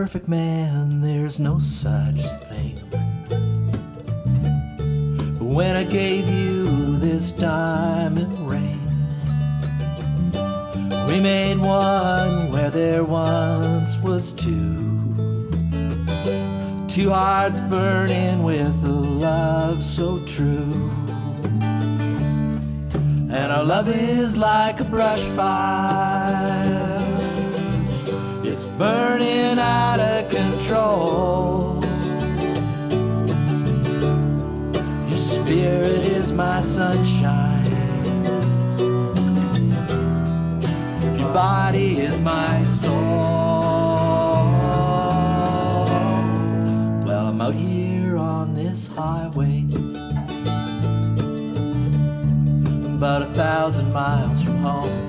perfect man, there's no such thing. But when I gave you this diamond ring, we made one where there once was two. Two hearts burning with a love so true. And our love is like a brush fire. It's burning out of control. Your spirit is my sunshine. Your body is my soul. Well, I'm out here on this highway, about 1,000 miles from home.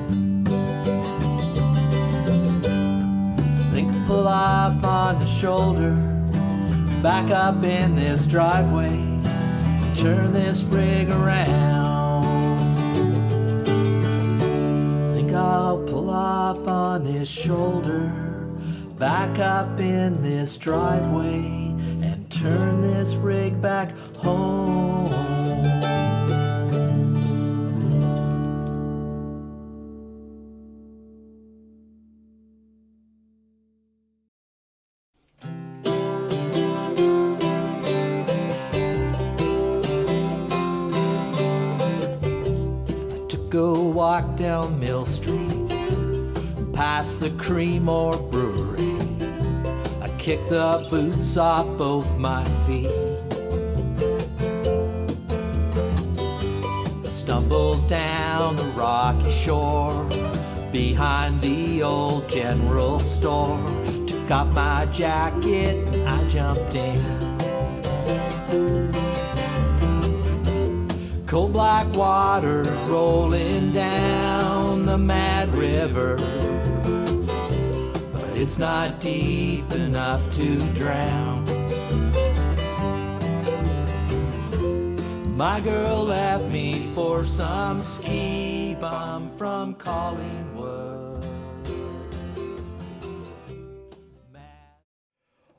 Think I'll pull off on the shoulder, back up in this driveway, turn this rig around. Think I'll pull off on this shoulder, back up in this driveway, and turn this rig back home. Go walk down Mill Street, past the Creamore Brewery. I kicked the boots off both my feet. I stumbled down the rocky shore, behind the old general store. Took off my jacket and I jumped in. Cold black waters rolling down the Mad River, but it's not deep enough to drown. My girl left me for some ski bum from Collingwood.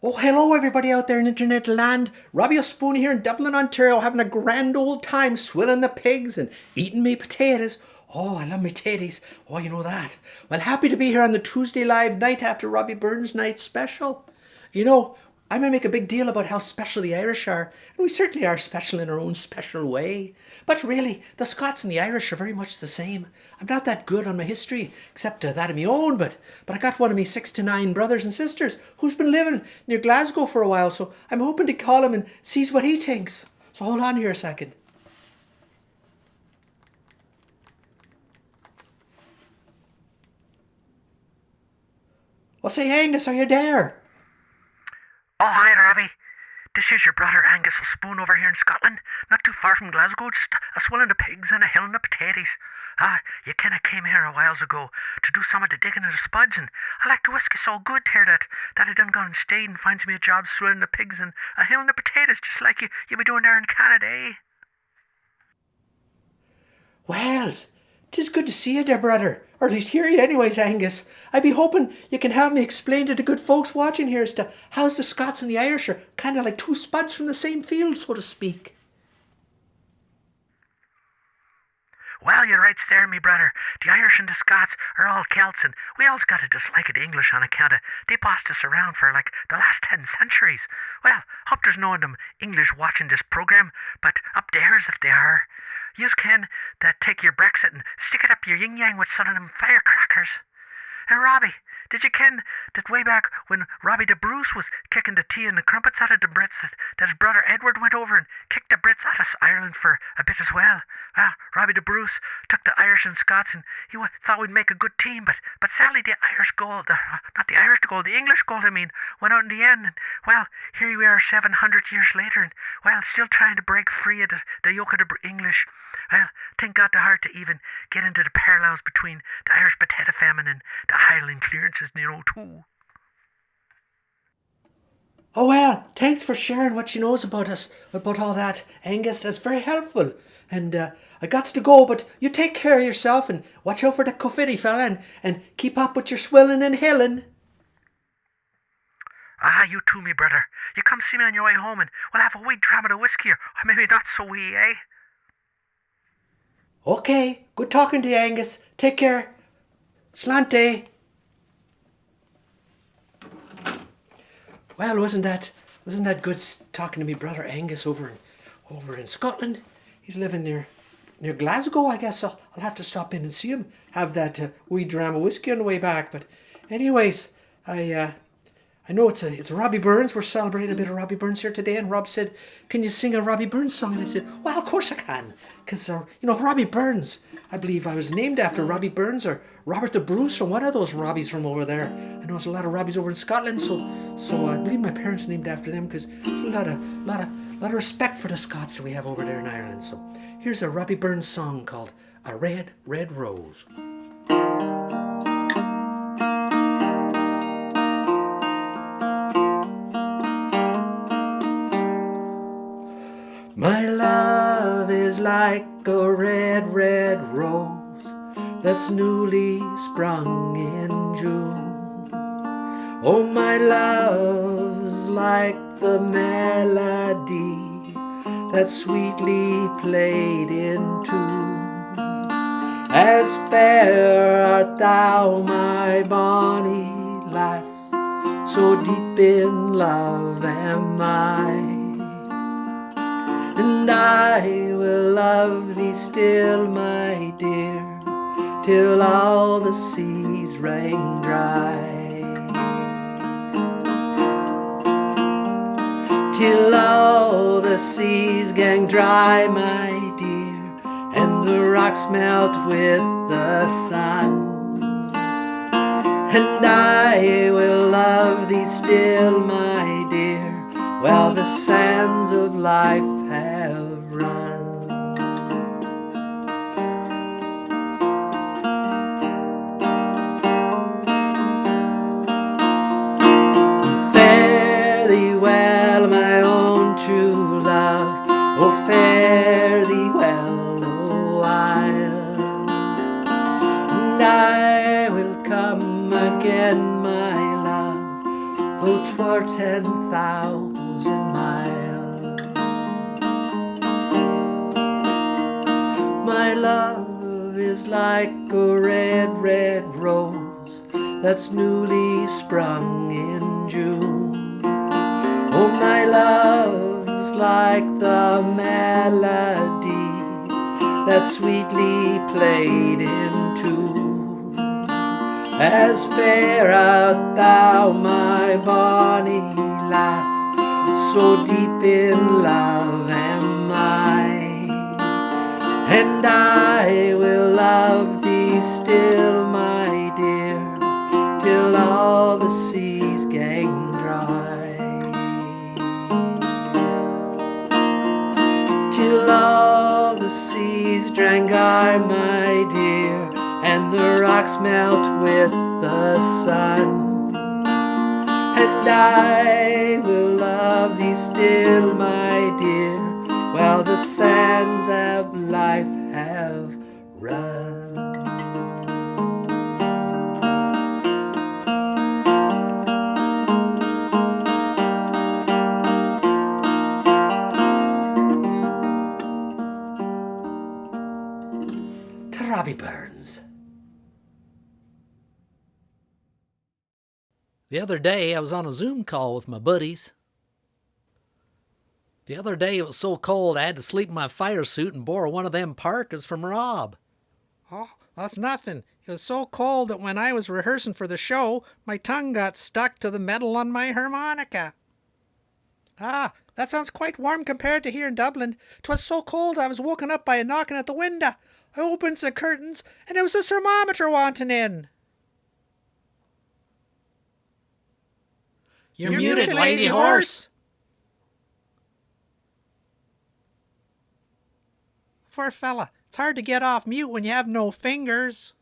Oh, hello everybody out there in internet land. Robbie Spoon here in Dublin, Ontario, having a grand old time swilling the pigs and eating me potatoes. Oh, I love me tatties. Oh, you know that. Well, happy to be here on the Tuesday live night after Robbie Burns Night special. You know, I may make a big deal about how special the Irish are, and we certainly are special in our own special way. But really, the Scots and the Irish are very much the same. I'm not that good on my history, except that of my own, but I got one of me 6 to 9 brothers and sisters who's been living near Glasgow for a while, so I'm hoping to call him and see what he thinks. So hold on here a second. Well, say, Angus, are you there? Oh, hi, Robbie. This is your brother Angus Spoon over here in Scotland, not too far from Glasgow, just a swilling the pigs and a hilling the potatoes. You kinda came here a whiles ago to do some of the digging of the spuds, and I like the whisky so good here that I done gone and stayed and finds me a job swilling the pigs and a hilling the potatoes, just like you be doing there in Canada, eh? Well, 'tis good to see you there, brother. Or at least hear you anyways, Angus. I be hoping you can help me explain to the good folks watching here as to how the Scots and the Irish are kind of like two spuds from the same field, so to speak. Well, you're right there, me brother. The Irish and the Scots are all Celts, and we always got a dislike of the English on account of they bossed us around for like the last 10 centuries. Well, hope there's no of them English watching this program, but up there's if they are. Yous can that take your Brexit and stick it up your yin-yang with some of them firecrackers. And Robbie, did you ken that way back when Robbie the Bruce was kicking the tea and the crumpets out of the Brits that his brother Edward went over and kicked the Brits out of Ireland for a bit as well? Well, Robbie the Bruce took the Irish and Scots and he thought we'd make a good team, but sadly the Irish gold, not the Irish gold, the English gold I mean, went out in the end. And, well, here we are 700 years later and, well, still trying to break free of the yoke of the English. Well, think got the heart to even get into the parallels between the Irish potato famine and the Highland clearances, too. Oh well, thanks for sharing what you knows about us, about all that, Angus. That's very helpful. And I got to go, but you take care of yourself and watch out for the Cofiddy fella and keep up with your swilling and hilling. Ah, you too, me brother. You come see me on your way home and we'll have a wee dram of the whiskey, or maybe not so wee, eh? Okay, good talking to you, Angus. Take care. Slante. Well, wasn't that good talking to me brother Angus over in Scotland? He's living near Glasgow, I guess. I'll have to stop in and see him. Have that wee dram of whiskey on the way back. But anyways, I know it's a Robbie Burns. We're celebrating a bit of Robbie Burns here today. And Rob said, "Can you sing a Robbie Burns song?" And I said, "Well, of course I can." Because, Robbie Burns, I believe I was named after Robbie Burns or Robert the Bruce or one of those Robbies from over there. I know there's a lot of Robbies over in Scotland. So I believe my parents named after them because there's a lot of respect for the Scots that we have over there in Ireland. So here's a Robbie Burns song called A Red, Red Rose. My love is like a red, red rose that's newly sprung in June. Oh, my love's like the melody that's sweetly played in tune. As fair art thou, my bonny lass, so deep in love am I. And I will love thee still, my dear, till all the seas rang dry. Till all the seas gang dry, my dear, and the rocks melt with the sun. And I will love thee still, my dear, while the sands of life have run. Fare thee well, my own true love, oh, fare thee well a while. And I will come again, my love, though 'twere 10,000 miles. My love is like a red, red rose that's newly sprung in June. Oh, my love's like the melody that's sweetly played in tune. As fair art thou, my bonny lass, so deep in love am I. And I will love thee still, my dear, till all the seas gang dry. Till all the seas drang dry, my dear, and the rocks melt with the sun. And I will love thee still, my dear, while the sands of life have run. To Robbie Burns. The other day, I was on a Zoom call with my buddies. The other day, it was so cold, I had to sleep in my fire suit and borrow one of them parkas from Rob. Oh, that's nothing. It was so cold that when I was rehearsing for the show, my tongue got stuck to the metal on my harmonica. Ah, that sounds quite warm compared to here in Dublin. 'Twas so cold I was woken up by a knocking at the window. I opened the curtains, and it was the thermometer wanting in. You're muted, lazy horse. Poor fella, it's hard to get off mute when you have no fingers.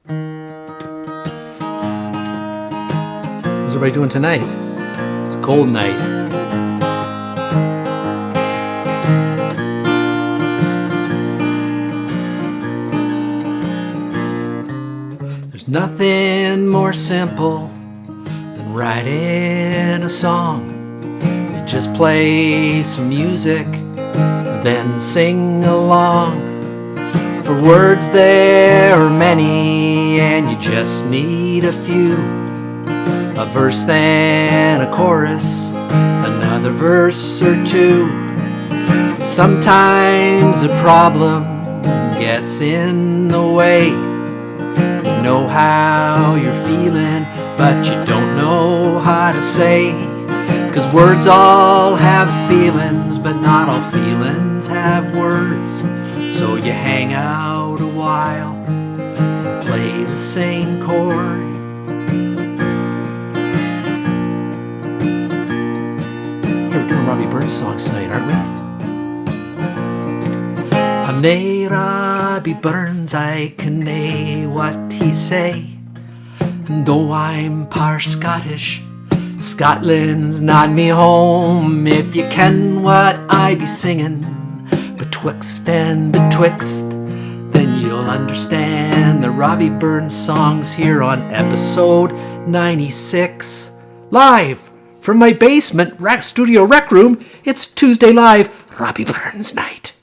How's everybody doing tonight? It's a cold night. There's Nothing more simple than writing a song. You just play some music, then sing along. For words there are many, and you just need a few. A verse, then a chorus, another verse or two. Sometimes a problem gets in the way. You know how you're feeling, but you don't know how to say. 'Cause words all have feelings, but not all feelings have words. So you hang out a while and play the same chord. Hey, we're doing Robbie Burns songs tonight, aren't we? I'm nae Robbie Burns, I can nae what he say. And though I'm par Scottish, Scotland's not me home. If you ken what I be singing betwixt and betwixt, then you'll understand the Robbie Burns songs here on episode 96. Live from my basement studio rec room, it's Tuesday Live, Robbie Burns Night.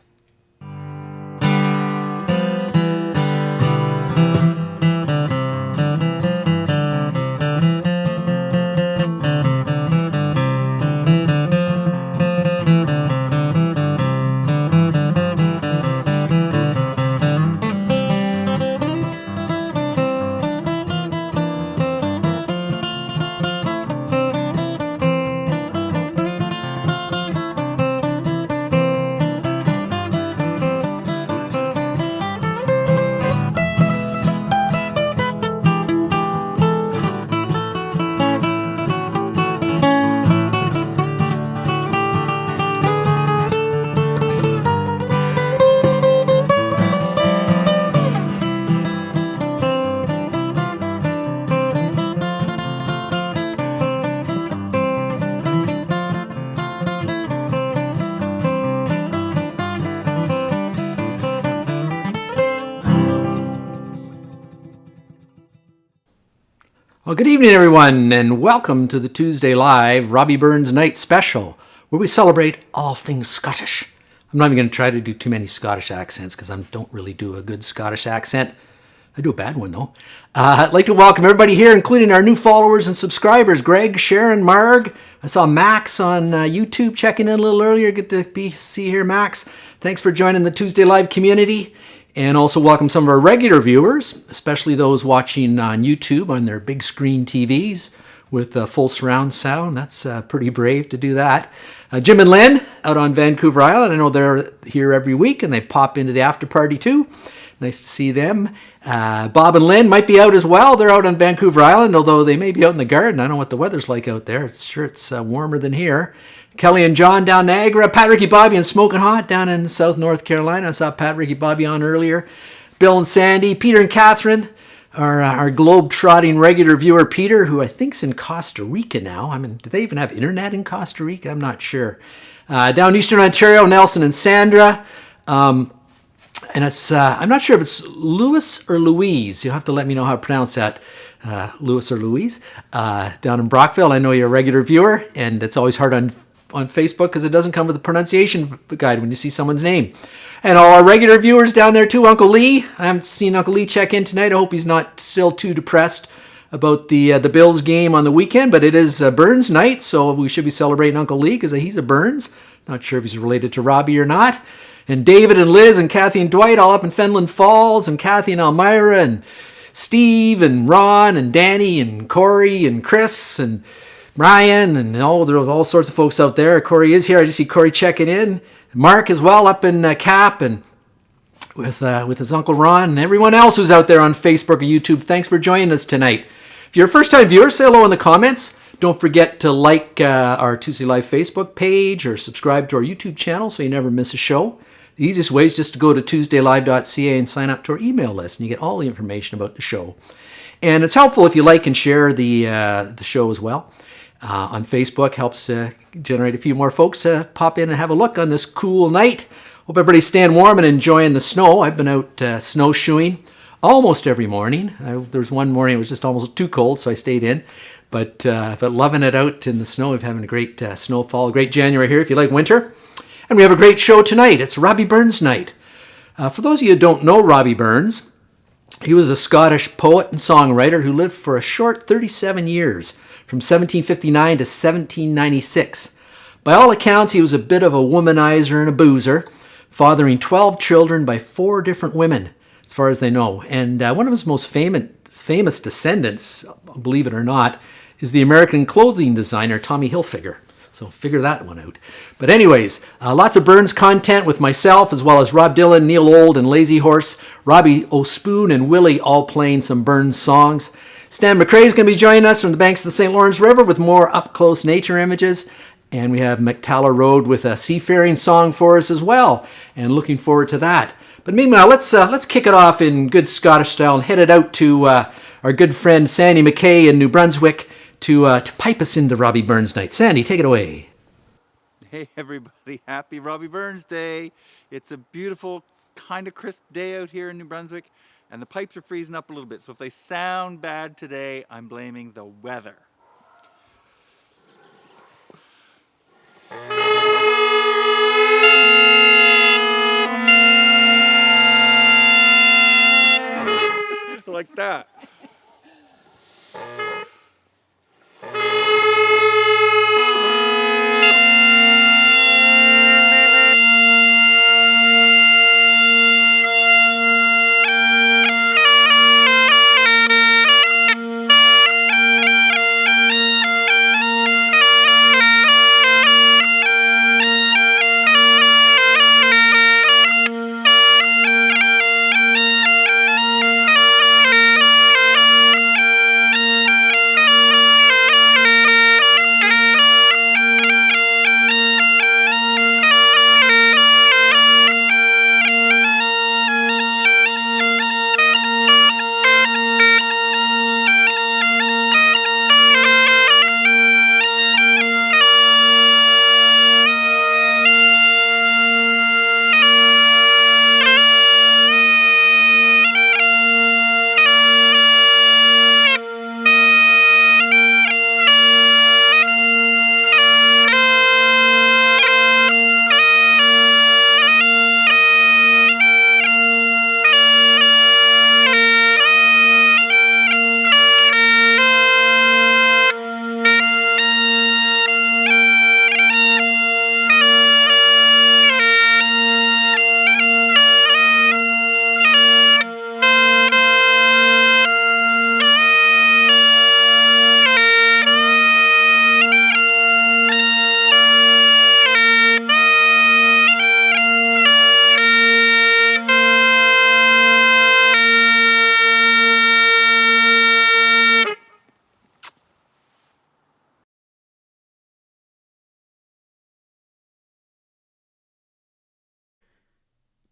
Well, good evening, everyone, and welcome to the Tuesday Live Robbie Burns Night special, where we celebrate all things Scottish. I'm not even going to try to do too many Scottish accents because I don't really do a good Scottish accent. I do a bad one, though. I'd like to welcome everybody here, including our new followers and subscribers, Greg, Sharon, Marg. I saw Max on YouTube checking in a little earlier. Good to see here, Max. Thanks for joining the Tuesday Live community. And also welcome some of our regular viewers, especially those watching on YouTube on their big screen TVs with full surround sound. That's pretty brave to do that. Jim and Lynn out on Vancouver Island. I know they're here every week and they pop into the after party too. Nice to see them. Bob and Lynn might be out as well. They're out on Vancouver Island, although they may be out in the garden. I don't know what the weather's like out there. It's warmer than here. Kelly and John down Niagara, Pat, Ricky, Bobby, and Smoking Hot down in South North Carolina. I saw Pat, Ricky, Bobby on earlier. Bill and Sandy, Peter and Catherine, our globe-trotting regular viewer, Peter, who I think's in Costa Rica now. I mean, do they even have internet in Costa Rica? I'm not sure. Down Eastern Ontario, Nelson and Sandra. And it's I'm not sure if it's Louis or Louise. You'll have to let me know how to pronounce that. Louis or Louise. Down in Brockville, I know you're a regular viewer, and it's always hard on Facebook because it doesn't come with a pronunciation guide when you see someone's name. And all our regular viewers down there too, Uncle Lee. I haven't seen Uncle Lee check in tonight. I hope he's not still too depressed about the Bills game on the weekend, but it is Burns night, so we should be celebrating Uncle Lee because he's a Burns. Not sure if he's related to Robbie or not. And David and Liz and Kathy and Dwight all up in Fenland Falls, and Kathy and Elmira and Steve and Ron and Danny and Corey and Chris and Ryan and all sorts of folks out there. Corey is here. I just see Corey checking in. Mark as well up in Cap and with his Uncle Ron and everyone else who's out there on Facebook or YouTube. Thanks for joining us tonight. If you're a first-time viewer, say hello in the comments. Don't forget to like our Tuesday Live Facebook page or subscribe to our YouTube channel so you never miss a show. The easiest way is just to go to tuesdaylive.ca and sign up to our email list, and you get all the information about the show. And it's helpful if you like and share the show as well. On Facebook helps generate a few more folks to pop in and have a look on this cool night. Hope everybody's staying warm and enjoying the snow. I've been out snowshoeing almost every morning. There was one morning it was just almost too cold, so I stayed in. But loving it out in the snow. We're having a great snowfall, a great January here if you like winter. And we have a great show tonight. It's Robbie Burns Night. For those of you who don't know Robbie Burns, he was a Scottish poet and songwriter who lived for a short 37 years, from 1759 to 1796. By all accounts, he was a bit of a womanizer and a boozer, fathering 12 children by 4 different women, as far as they know. And one of his most famous descendants, believe it or not, is the American clothing designer Tommy Hilfiger. So figure that one out. But anyways, lots of Burns content with myself, as well as Rob Dylan, Neil Old, and Lazy Horse, Robbie O'Spoon, and Willy all playing some Burns songs. Stan McRae is going to be joining us from the banks of the St. Lawrence River with more up-close nature images. And we have MacTalla Road with a seafaring song for us as well. And looking forward to that. But meanwhile, let's kick it off in good Scottish style and head it out to our good friend Sandy Mackay in New Brunswick to pipe us into Robbie Burns Night. Sandy, take it away. Hey everybody, happy Robbie Burns Day. It's a beautiful, kind of crisp day out here in New Brunswick, and the pipes are freezing up a little bit. So if they sound bad today, I'm blaming the weather. Like that.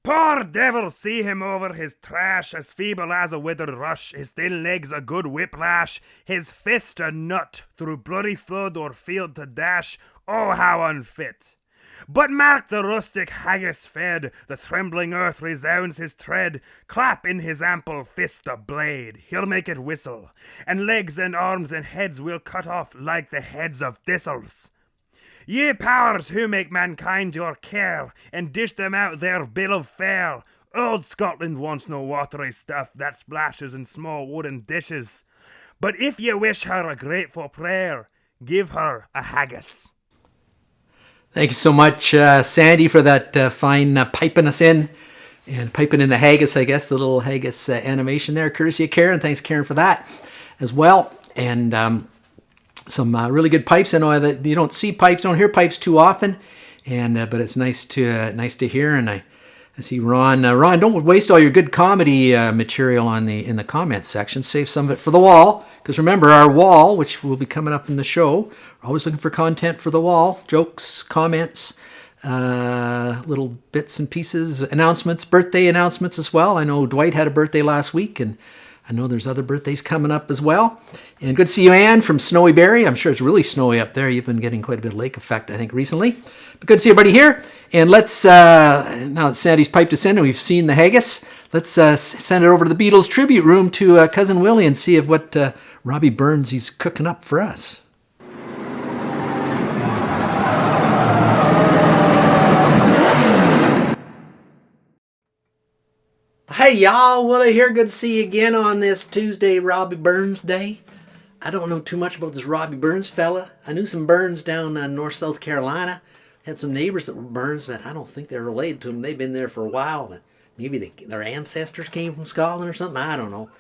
Poor devil, see him over his trash, as feeble as a withered rush, his thin legs a good whiplash, his fist a nut, through bloody flood or field to dash, oh how unfit! But mark the rustic haggis fed, the trembling earth resounds his tread, clap in his ample fist a blade, he'll make it whistle, and legs and arms and heads will cut off like the heads of thistles. Ye powers who make mankind your care, and dish them out their bill of fare, old Scotland wants no watery stuff that splashes in small wooden dishes. But if ye wish her a grateful prayer, give her a haggis. Thank you so much, Sandy, for that fine piping us in. And piping in the haggis, I guess, the little haggis animation there, courtesy of Karen. Thanks, Karen, for that as well. And some really good pipes. I know that you don't see pipes, don't hear pipes too often, and but it's nice to hear. And I see Ron. Ron, don't waste all your good comedy material in the comments section. Save some of it for the wall, because remember our wall, which will be coming up in the show. We're always looking for content for the wall, jokes, comments, little bits and pieces, announcements, birthday announcements as well. I know Dwight had a birthday last week, and I know there's other birthdays coming up as well. And good to see you, Ann, from Snowy Berry. I'm sure it's really snowy up there. You've been getting quite a bit of lake effect, I think, recently. But good to see everybody here. And let's, now that Sandy's piped us in and we've seen the haggis, let's send it over to the Beatles tribute room to Cousin Willy and see if what Robbie Burns he's cooking up for us. Hey y'all, Willy here. Good to see you again on this Tuesday, Robbie Burns Day. I don't know too much about this Robbie Burns fella. I knew some Burns down in North South Carolina. Had some neighbors that were Burns, but I don't think they're related to them. They've been there for a while. But maybe their ancestors came from Scotland or something. I don't know.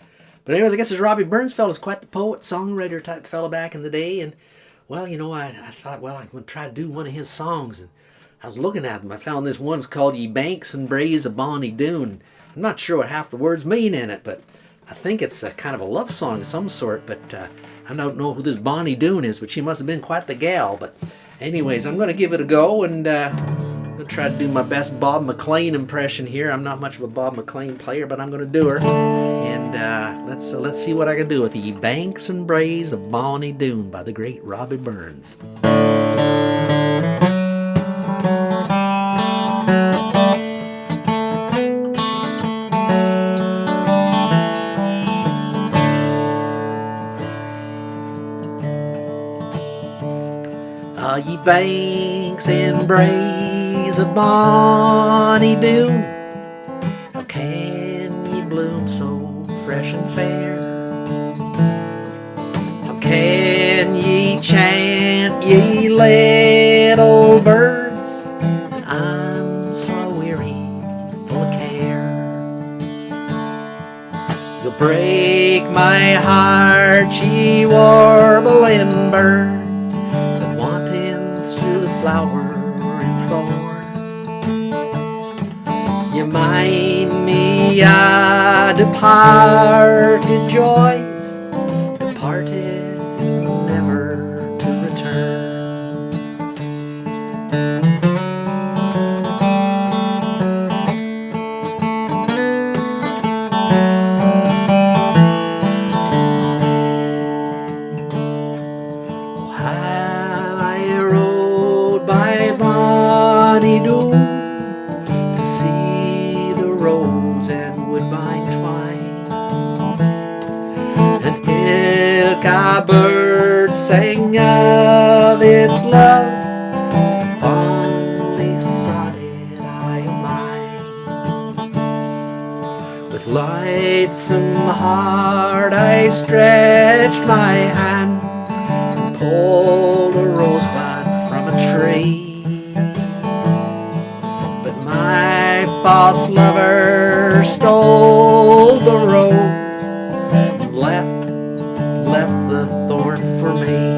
But anyways, I guess this Robbie Burns fella's quite the poet, songwriter type fella back in the day. And, well, you know, I thought, well, I'm going to try to do one of his songs. And I was looking at them. I found this one's called Ye Banks and Braes of Bonnie Doon. I'm not sure what half the words mean in it, but I think it's a kind of a love song of some sort. But I don't know who this Bonnie Doon is, but she must have been quite the gal. But anyways, I'm going to give it a go, and I'm going to try to do my best Bob McLean impression here. I'm not much of a Bob McLean player, but I'm going to do her. And let's see what I can do with Ye Banks and Braes of Bonnie Doon by the great Robbie Burns. Ye banks and braes of Bonnie Doon, how can ye bloom so fresh and fair? How can ye chant, ye little birds, and I'm so weary, full of care? You'll break my heart, ye warbling bird, flower and thorn. You mind me a departed joys, departed never to return. Oh, how I rode by Bonnie Doon to see the rose and woodbine twine, and ilka bird sang of its love, and fondly sought it I of mine. With lightsome heart I stretched my hand and pulled a rosebud from a tree, but my false lover stole the rose and left the thorn for me.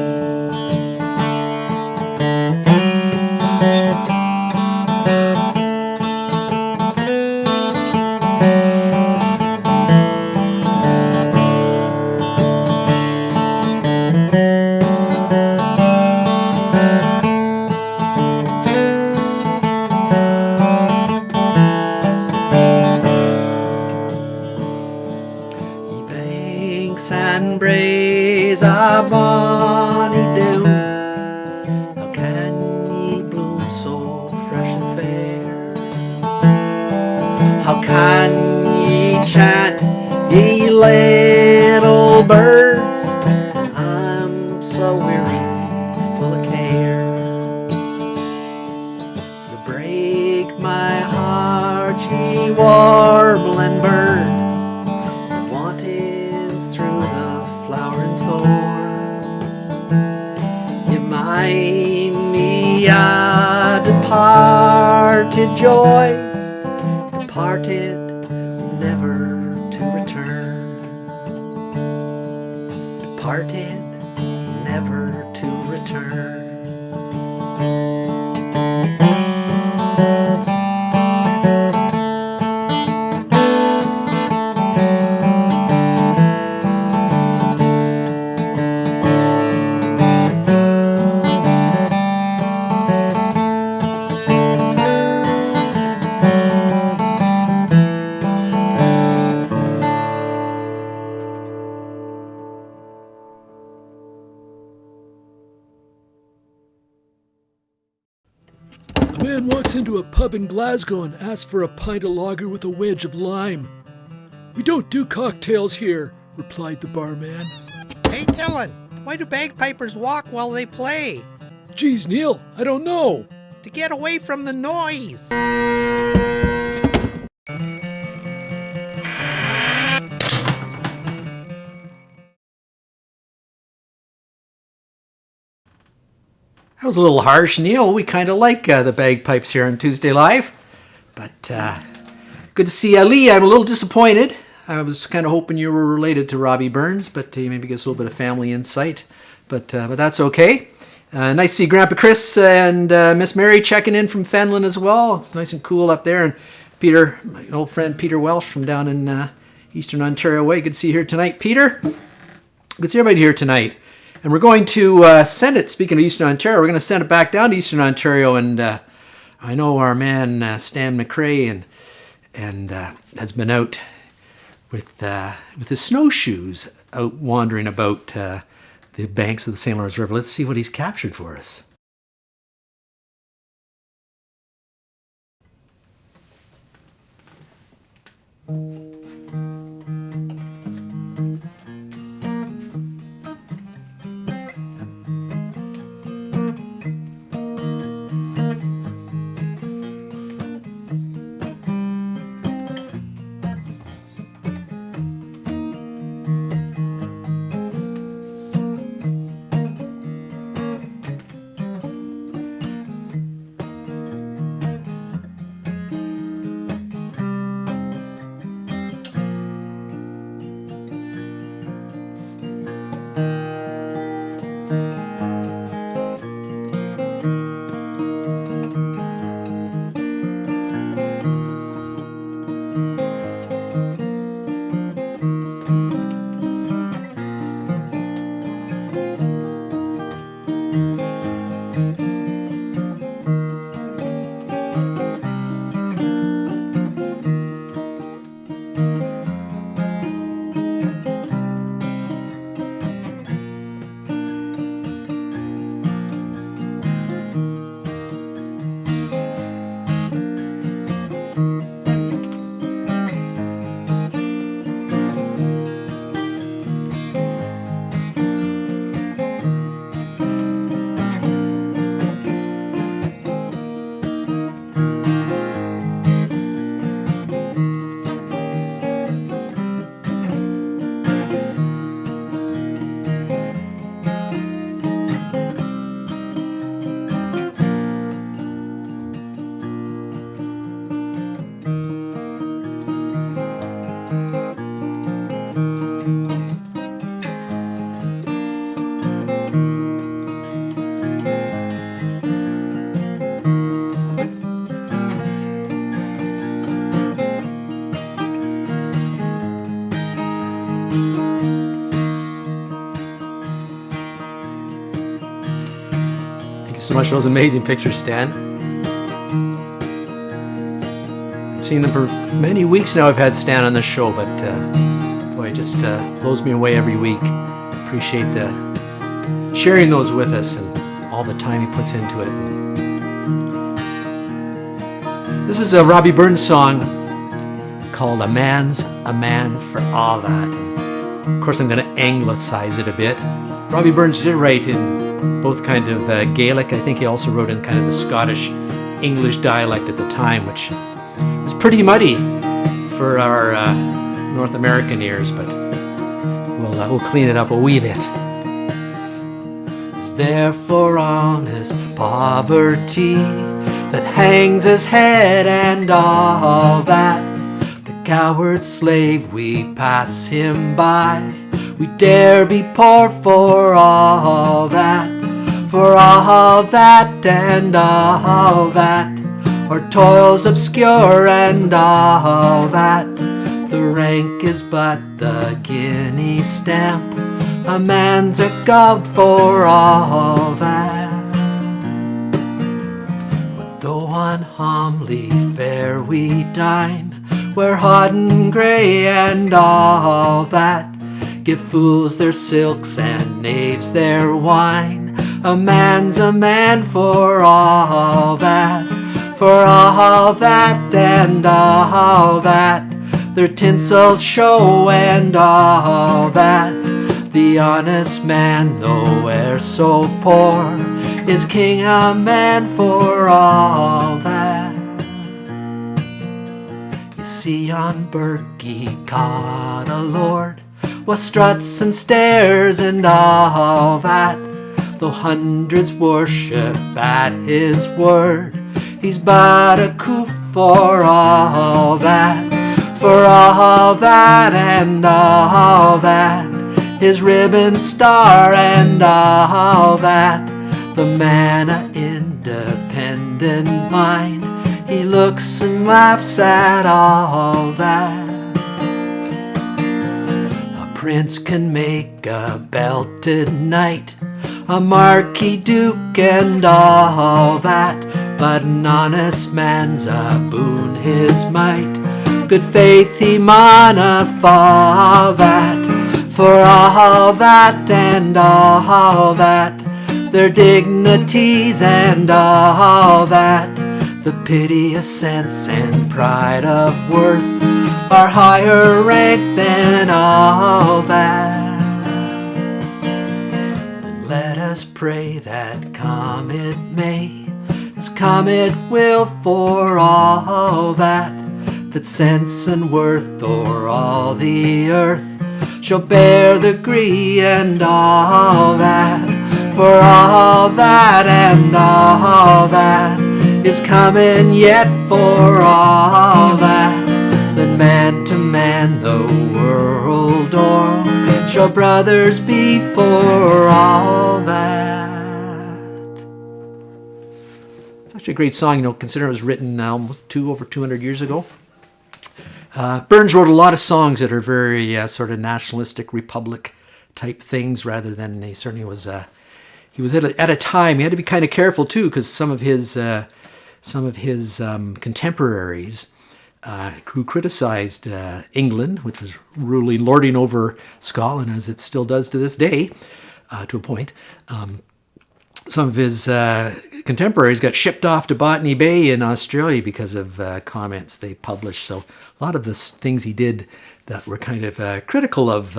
And braes of Bonnie Doon, how can ye bloom so fresh and fair? How can ye chant, ye little birds, I'm so weary, full of care? You break my heart, ye warbling bird, me a departed joys, departed never to return, departed never to return. man walks into a pub in Glasgow and asks for a pint of lager with a wedge of lime. "We don't do cocktails here," replied the barman. Hey, Dylan, why do bagpipers walk while they play? "Geez, Neil, I don't know." To get away from the noise. That was a little harsh, Neil. We kind of like the bagpipes here on Tuesday Live. But good to see you. Lee, I'm a little disappointed. I was kind of hoping you were related to Robbie Burns, but you maybe give us a little bit of family insight. But that's okay. Nice to see Grandpa Chris and Miss Mary checking in from Fenland as well. It's nice and cool up there. And Peter, my old friend Peter Welsh from down in Eastern Ontario way. Good to see you here tonight, Peter. Good to see everybody here tonight. And we're going to send it, speaking of Eastern Ontario, we're going to send it back down to Eastern Ontario. And I know our man, Stan McRae, and has been out with his snowshoes out wandering about the banks of the St. Lawrence River. Let's see what he's captured for us. So much for those amazing pictures, Stan. I've seen them for many weeks now. I've had Stan on the show, but boy, it just blows me away every week. Appreciate the sharing those with us and all the time he puts into it. This is a Robbie Burns song called "A Man's a Man for All That." And of course, I'm going to anglicize it a bit. Robbie Burns did write in both kind of Gaelic. I think he also wrote in kind of the Scottish English dialect at the time, which was pretty muddy for our North American ears, but we'll clean it up a wee bit. Is there for honest poverty that hangs his head and all that? The coward slave, we pass him by. We dare be poor for all that, for all that and all that. Our toils obscure and all that. The rank is but the guinea stamp. A man's a god for all that. With though on homely fare we dine, we're hot and grey and all that. Give fools their silks and knaves their wine. A man's a man for all that, For all that and all that, their tinsel show and all that, the honest man, though e'er so poor, is king a man for all that. You see on Berkey caught a lord, with struts and stairs and all that, though hundreds worship at his word, he's but a coof for all that. For all that and all that, his ribbon star and all that, the man a independent mind, he looks and laughs at all that. A prince can make a belted knight, a marquis duke and all that, but an honest man's a boon his might, good faith he mauna fall that. For all that and all that, their dignities and all that, the piteous sense and pride of worth, are higher rank than all that. Then let us pray that come it may, as come it will for all that, that sense and worth o'er all the earth shall bear the gree and all that. For all that and all that is coming yet for all that, then man to man the world o'er shall brothers be for all that. It's actually a great song, considering it was written over 200 years ago. Burns wrote a lot of songs that are very sort of nationalistic republic type things, rather than he certainly was. He was at a time he had to be kind of careful too, because some of his contemporaries who criticized England, which was lording over Scotland as it still does to this day, to a point. Some of his contemporaries got shipped off to Botany Bay in Australia because of comments they published. So a lot of the things he did that were kind of critical of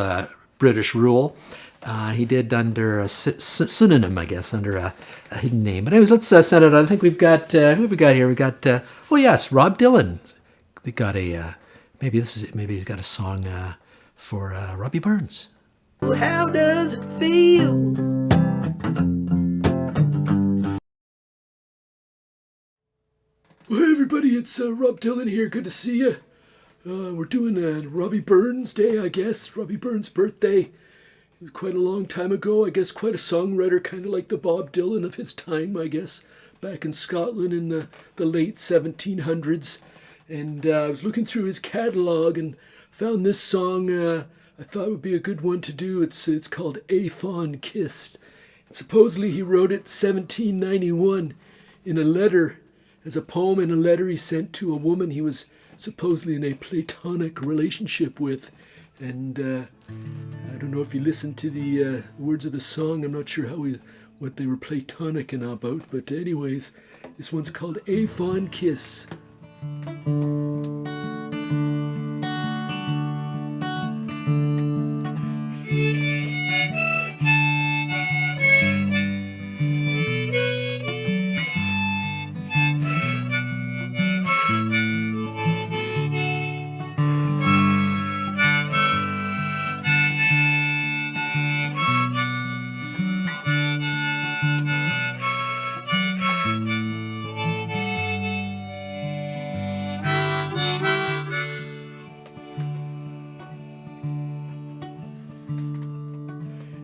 British rule, he did under a pseudonym, I guess, under a hidden name. But anyways, let's send it on. I think we've got, who have we got here? We've got, oh yes, Rob Dylan. They got a, maybe this is it. Maybe he's got a song for Robbie Burns. How does it feel? Well, hey everybody, it's Rob Dylan here. Good to see you. We're doing Robbie Burns Day, I guess. Robbie Burns' birthday. It was quite a long time ago. I guess quite a songwriter, kind of like the Bob Dylan of his time, I guess, back in Scotland in the late 1700s. And I was looking through his catalog and found this song I thought would be a good one to do. It's called A Fond Kiss. And supposedly he wrote it 1791 in a letter, as a poem in a letter he sent to a woman he was supposedly in a platonic relationship with. And I don't know if you listened to the words of the song. I'm not sure what they were platonic and about. But anyways, this one's called A Fond Kiss.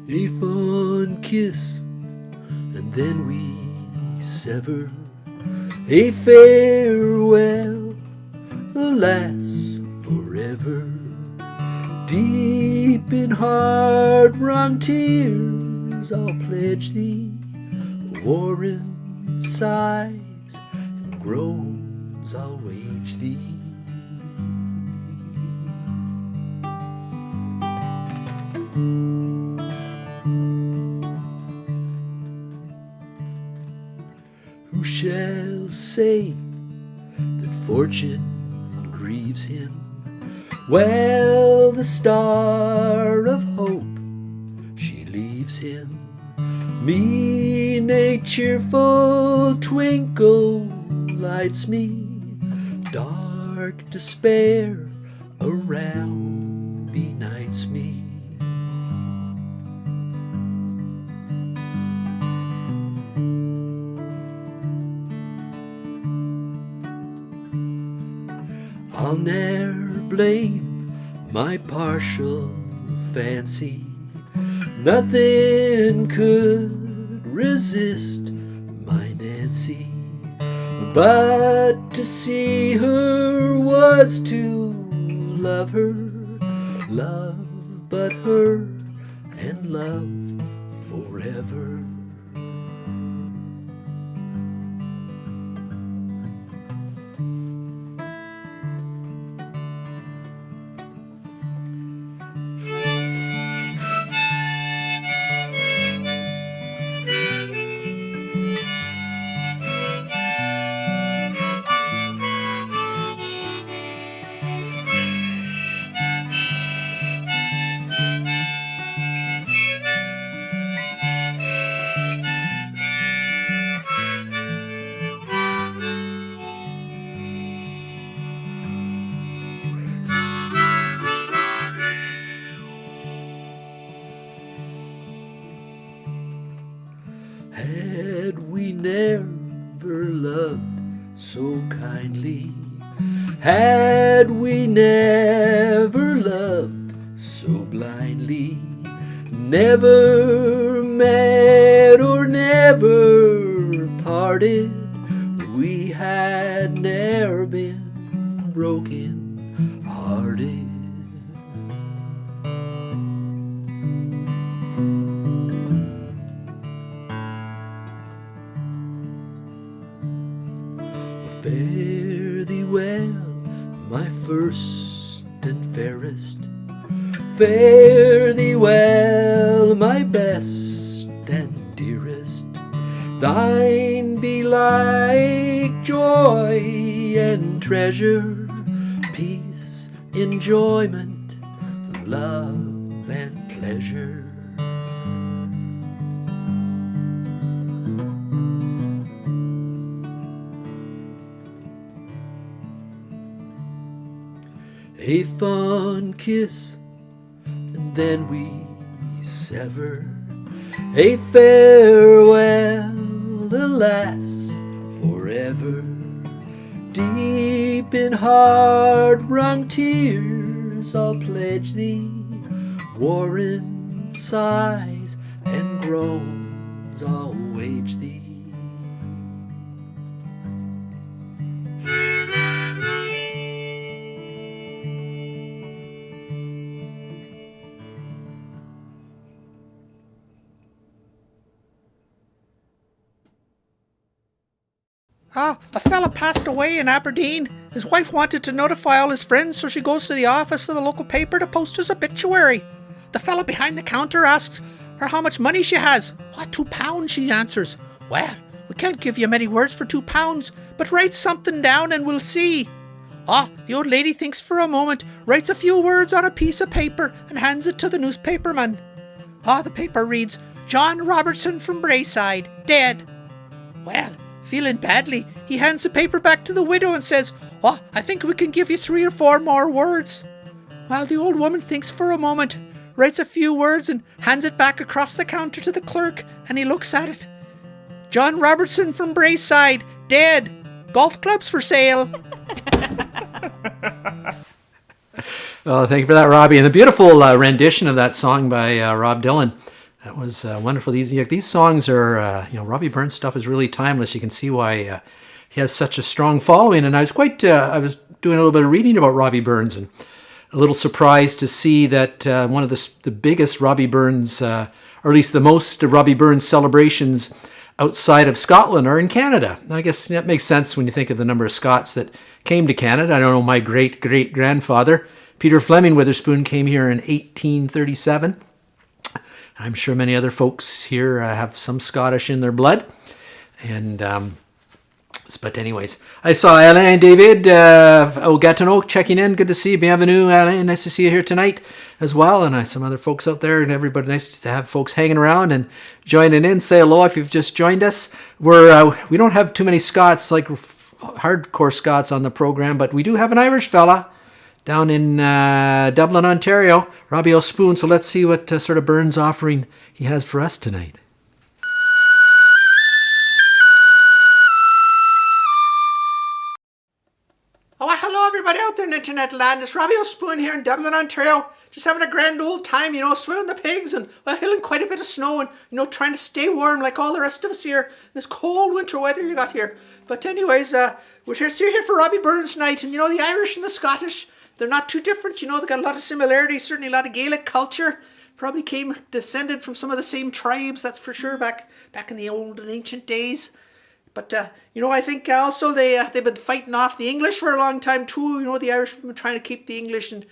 A fond kiss, and then we sever. A farewell, alas, forever. Deep in hard-wrung tears, I'll pledge thee. Warring sighs and groans, I'll wage thee. Who shall say fortune grieves him. Well, the star of hope, she leaves him. Mean a cheerful twinkle lights me. Dark despair around benights me. I'll ne'er blame my partial fancy. Nothing could resist my Nancy. But to see her was to love her, love but her, and love forever. Had we never loved so kindly, had we never loved so blindly, never met or never parted, we had ne'er been broken hearted. Fare thee well, my first and fairest. Fare thee well, my best and dearest. Thine be like joy and treasure, peace, enjoyment, love and pleasure. A fond kiss, and then we sever. A farewell, alas, forever. Deep in heart-wrung tears I'll pledge thee, warring sighs and groans I'll wage thee. A fella passed away in Aberdeen. His wife wanted to notify all his friends, so she goes to the office of the local paper to post his obituary. The fella behind the counter asks her how much money she has. £2, she answers. Well, we can't give you many words for £2, but write something down and we'll see. The old lady thinks for a moment, writes a few words on a piece of paper and hands it to the newspaperman. The paper reads, John Robertson from Braeside, dead. Well, feeling badly, he hands the paper back to the widow and says, I think we can give you 3 or 4 more words. Well, the old woman thinks for a moment, writes a few words and hands it back across the counter to the clerk, and he looks at it. John Robertson from Braeside, dead. Golf clubs for sale. Oh, thank you for that, Robbie. And the beautiful rendition of that song by Rob Dylan. That was wonderful. These songs are, Robbie Burns stuff is really timeless. You can see why he has such a strong following. And I was I was doing a little bit of reading about Robbie Burns and a little surprised to see that one of the biggest Robbie Burns, or at least the most Robbie Burns celebrations outside of Scotland are in Canada. And I guess that makes sense when you think of the number of Scots that came to Canada. I don't know, my great-great-grandfather, Peter Fleming Witherspoon, came here in 1837. I'm sure many other folks here have some Scottish in their blood. And But anyways, I saw Alain David Gatineau checking in. Good to see you. Bienvenue, Alain. Nice to see you here tonight as well. And some other folks out there, and everybody. Nice to have folks hanging around and joining in. Say hello if you've just joined us. We don't have too many Scots, like hardcore Scots on the program, but we do have an Irish fella down in Dublin, Ontario, Robbie O'Spoon. So let's see what sort of Burns offering he has for us tonight. Oh, hello everybody out there in internet land. It's Robbie O'Spoon here in Dublin, Ontario. Just having a grand old time, swimming the pigs and hitting quite a bit of snow and, trying to stay warm like all the rest of us here in this cold winter weather you got here. But anyways, we're here for Robbie Burns Night. And, the Irish and the Scottish, they're not too different. They got a lot of similarities, certainly a lot of Gaelic culture. Probably descended from some of the same tribes, that's for sure, back in the old and ancient days. But, I think also they've been fighting off the English for a long time too. The Irish have been trying to keep the English and,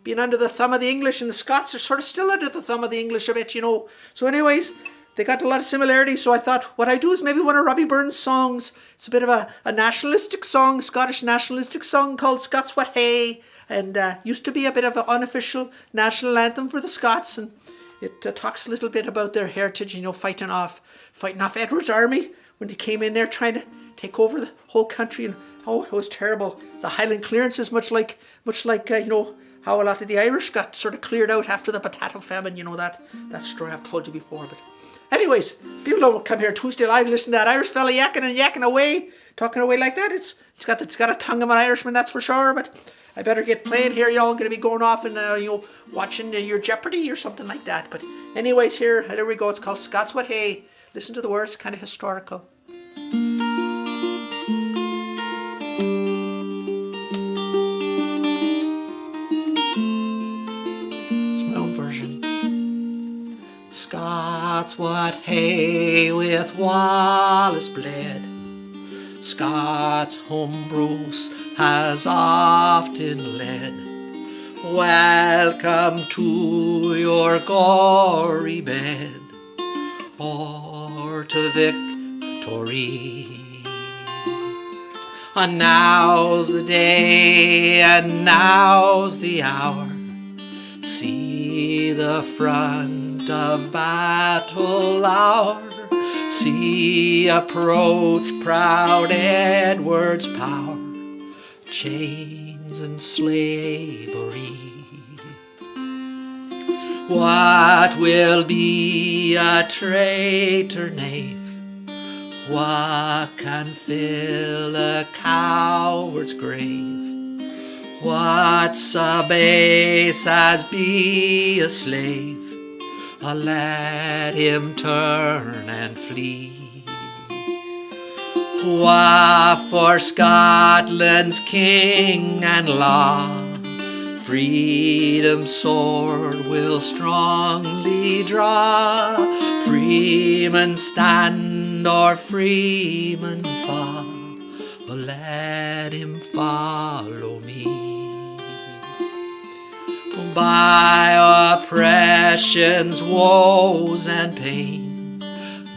being under the thumb of the English, and the Scots are sort of still under the thumb of the English a bit, So anyways, they got a lot of similarities. So I thought what I do is maybe one of Robbie Burns' songs. It's a bit of a nationalistic song, Scottish nationalistic song called Scots What Hey, and used to be a bit of an unofficial national anthem for the Scots, and it talks a little bit about their heritage, fighting off Edward's army when they came in there trying to take over the whole country, and it was terrible. The Highland clearances, much like how a lot of the Irish got sort of cleared out after the potato famine. That story I've told you before. But anyways, people don't come here Tuesday live, listen to that Irish fella yakking away, talking away like that. It's got a tongue of an Irishman, that's for sure. But I better get playing here. Y'all going to be going off and watching your Jeopardy or something like that. But anyways, there we go. It's called Scots What Hey. Listen to the words, kind of historical. It's my own version. Scots what hay with Wallace bled. Scots whom Bruce has often led. Welcome to your gory bed, or to victory. And now's the day and now's the hour. See the front of battle hour. See approach proud Edward's power. Chains and slavery. What will be a traitor knave? What can fill a coward's grave? What's a base as be a slave? Let him turn and flee. What for Scotland's king and law? Freedom's sword will strongly draw. Freeman stand or freeman fall, but let him follow me. By oppression's woes and pain,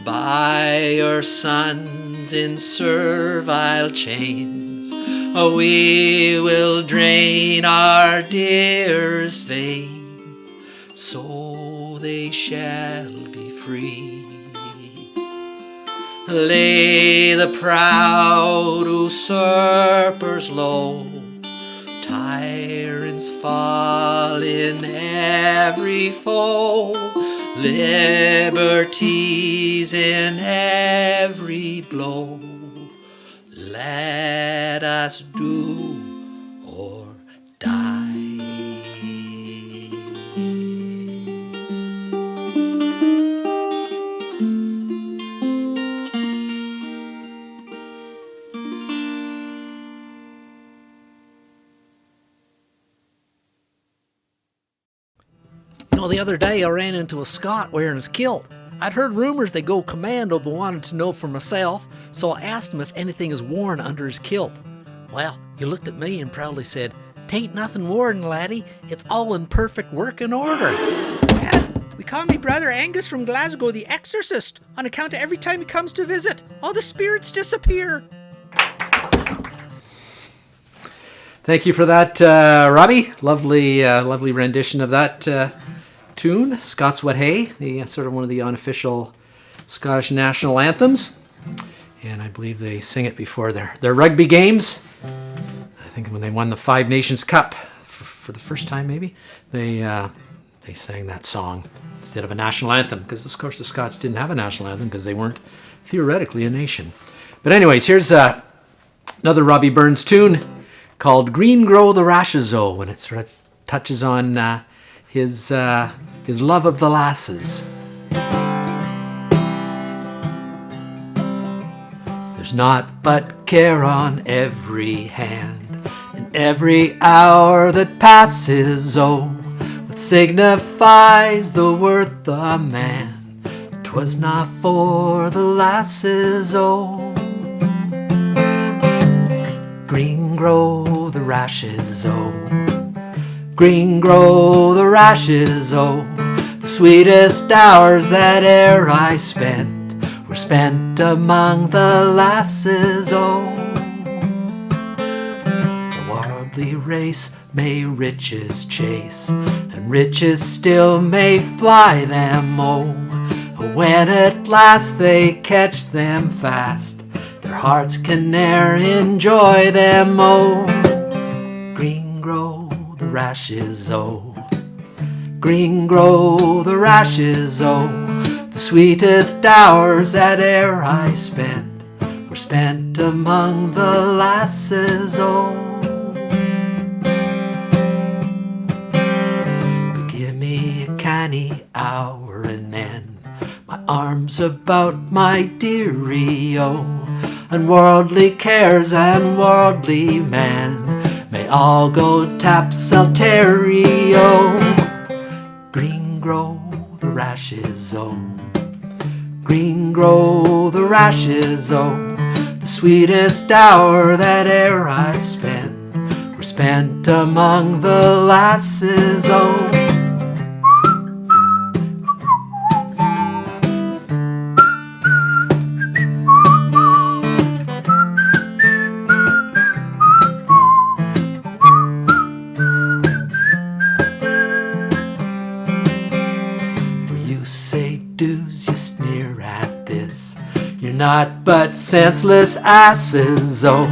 by your sons in servile chains, we will drain our dearest veins, so they shall be free. Lay the proud usurpers low, tyrants fall in every foe, liberties in every blow. Let us do or die. The other day I ran into a Scot wearing his kilt. I'd heard rumors they go commando, but wanted to know for myself, so I asked him if anything is worn under his kilt. Well, he looked at me and proudly said, "'Tain't nothing worn, laddie. It's all in perfect working order." Well, we call me Brother Angus from Glasgow the Exorcist, on account of every time he comes to visit, all the spirits disappear. Thank you for that, Robbie. Lovely rendition of that tune, Scots What Hey, the sort of one of the unofficial Scottish national anthems. And I believe they sing it before their rugby games. I think when they won the Five Nations Cup for the first time, maybe, they sang that song instead of a national anthem, because of course the Scots didn't have a national anthem because they weren't theoretically a nation. But anyways, here's another Robbie Burns tune called Green Grow the Rashes O, and it sort of touches on his love of the lasses. There's naught but care on every hand, and every hour that passes, oh, what signifies the worth of man? 'Twas not for the lasses, oh. Green grow the rashes, oh. Green grow the rashes, oh. The sweetest hours that e'er I spent were spent among the lasses, oh. The worldly race may riches chase, and riches still may fly them, oh. When at last they catch them fast, their hearts can ne'er enjoy them, oh. Green grow the rashes, oh. Green grow the rashes, oh. The sweetest hours that e'er I spent were spent among the lasses, oh. But give me a canny hour and then my arms about my dearie, oh. And worldly cares and worldly man may all go topsy-turvy, oh. Green grow the rashes, oh. Green grow the rashes, oh. The sweetest hour that e'er I spent were spent among the lasses, oh. Not but senseless asses, oh.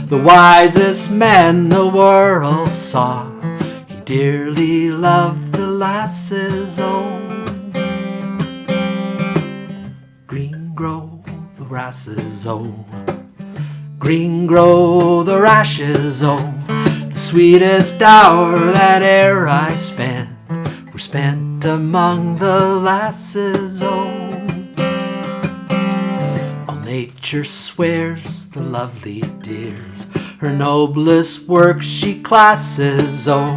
The wisest man the world saw, he dearly loved the lasses, oh. Green grow the rashes, oh. Green grow the rashes, oh. The sweetest hour that e'er I spent were spent among the lasses, oh. Nature swears the lovely dears, her noblest work she classes, oh.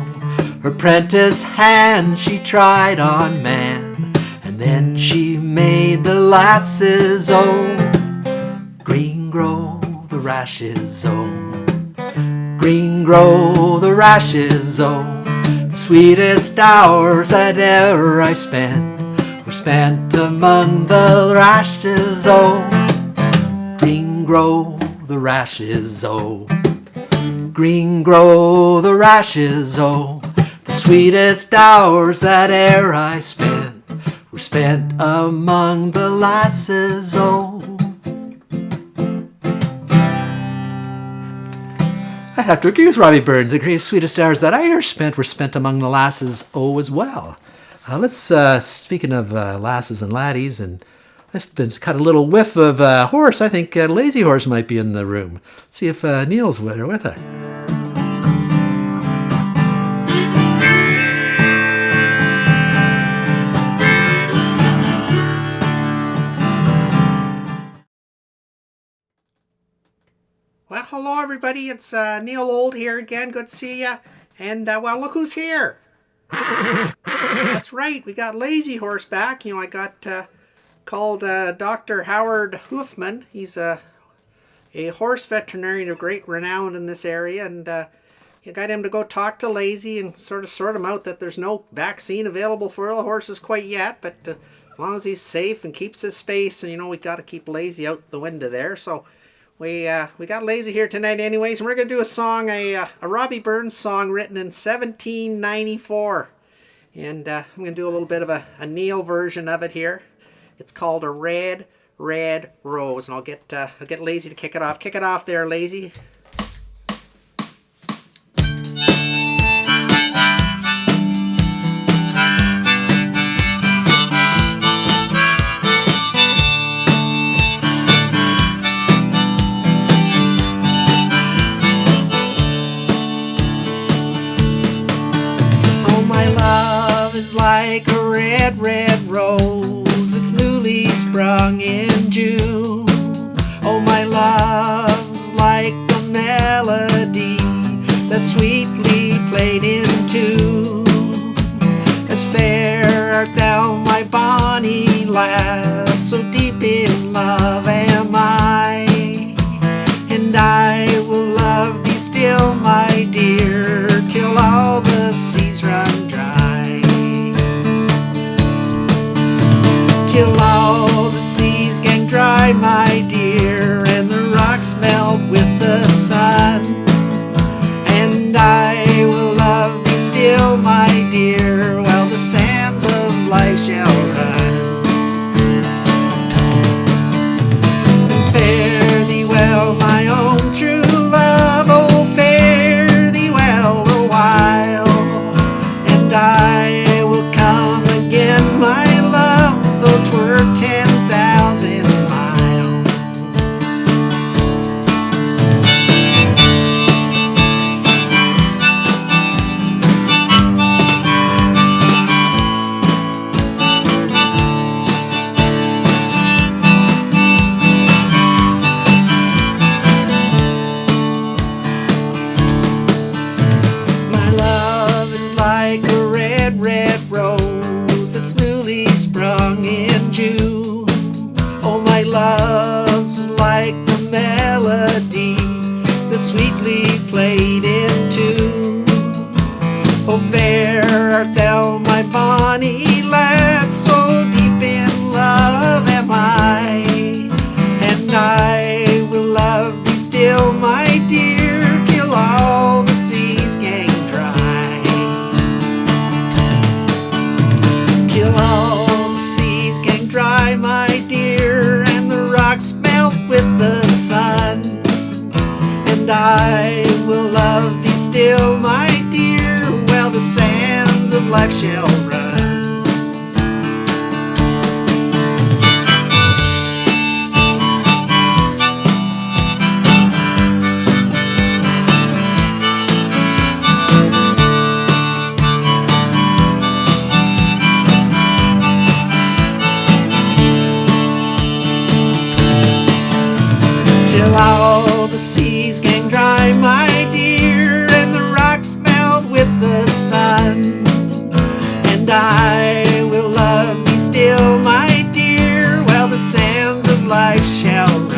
Her prentice hand she tried on man, and then she made the lasses, oh. Green grow the rashes, oh. Green grow the rashes, oh. The sweetest hours that e'er I spent were spent among the rashes, oh. Green grow the rashes, oh. Green grow the rashes, oh. The sweetest hours that e'er I spent were spent among the lasses, oh. I'd have to agree with Robbie Burns. The greatest, sweetest hours that I ever spent were spent among the lasses, oh, as well. Speaking of lasses and laddies, and I've been cut a little whiff of horse. I think Lazy Horse might be in the room. Let's see if Neil's with her. Well, hello everybody. It's Neil Old here again. Good to see ya. And well, look who's here. That's right. We got Lazy Horse back. You know, I got called Dr. Howard Hoofman. He's a horse veterinarian of great renown in this area, and you got him to go talk to Lazy and sort him out that there's no vaccine available for the horses quite yet, but as long as he's safe and keeps his space, and you know, we got to keep Lazy out the window there. So We got lazy here tonight anyways, and we're going to do a song, a Robbie Burns song written in 1794. And I'm going to do a little bit of a Neil version of it here. It's called A Red, Red Rose, and I'll get Lazy to kick it off. Kick it off there, Lazy. Is like a red, red rose. It's newly sprung in June. Oh, my love's like the melody that's sweetly played in tune. As fair art thou, my bonny lass, so deep in love am I. And I will love thee still, my dear, till all the seas run dry. Till all the seas gang dry, my dear, and the rocks melt with the sun. And I will love thee still, my dear, while the sands of life shall run. And fare thee well, my own true love, oh, fare thee well a while. And I will come again, my love, though 'twere 10,000 miles. My love is like a red, red rose that's newly sprung in June. Oh, my love's like the melody that's sweetly played in tune. Oh, fair art thou, my bonny lad, so deep in love am I. And I will love thee still, my dear, till all the seas gang dry. Till all the seas gang dry, my dear, and the rocks melt with the sun. And I will love thee still, my dear, while the sands of life shall run. Till all the seas gang dry, my dear, and the rocks melt with the sun. And I will love thee still, my dear, while the sands of life shall run.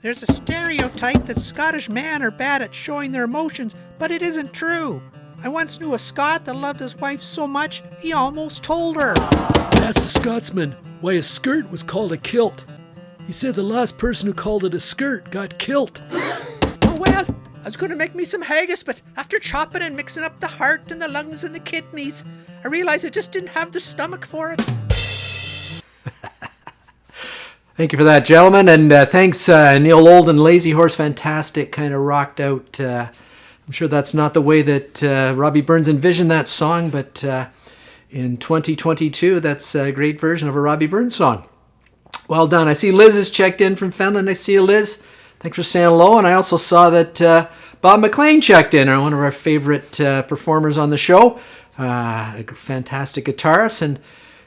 There's a stereotype that Scottish men are bad at showing their emotions, but it isn't true. I once knew a Scot that loved his wife so much, he almost told her. That's the Scotsman. Why his skirt was called a kilt. He said the last person who called it a skirt got killed. Oh, well, I was going to make me some haggis, but after chopping and mixing up the heart and the lungs and the kidneys, I realized I just didn't have the stomach for it. Thank you for that, gentlemen. And thanks, Neil Old and Lazy Horse. Fantastic, kind of rocked out. I'm sure that's not the way that Robbie Burns envisioned that song, but in 2022, that's a great version of a Robbie Burns song. Well done. I see Liz has checked in from Finland. I see you, Liz. Thanks for saying hello. And I also saw that Bob McLean checked in, one of our favorite performers on the show. A fantastic guitarist. And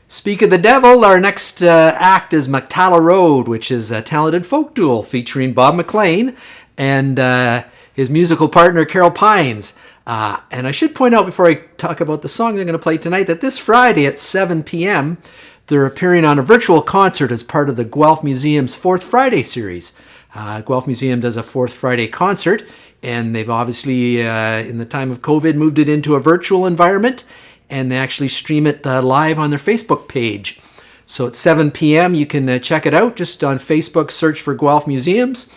speak of the devil, our next act is MacTalla Road, which is a talented folk duo featuring Bob McLean and his musical partner Carol Pines. And I should point out before I talk about the song they're going to play tonight that this Friday at 7 p.m. they're appearing on a virtual concert as part of the Guelph Museum's Fourth Friday series. Guelph Museum does a Fourth Friday concert, and they've obviously, in the time of COVID, moved it into a virtual environment, and they actually stream it live on their Facebook page. So at 7 p.m. you can check it out. Just on Facebook, search for Guelph Museums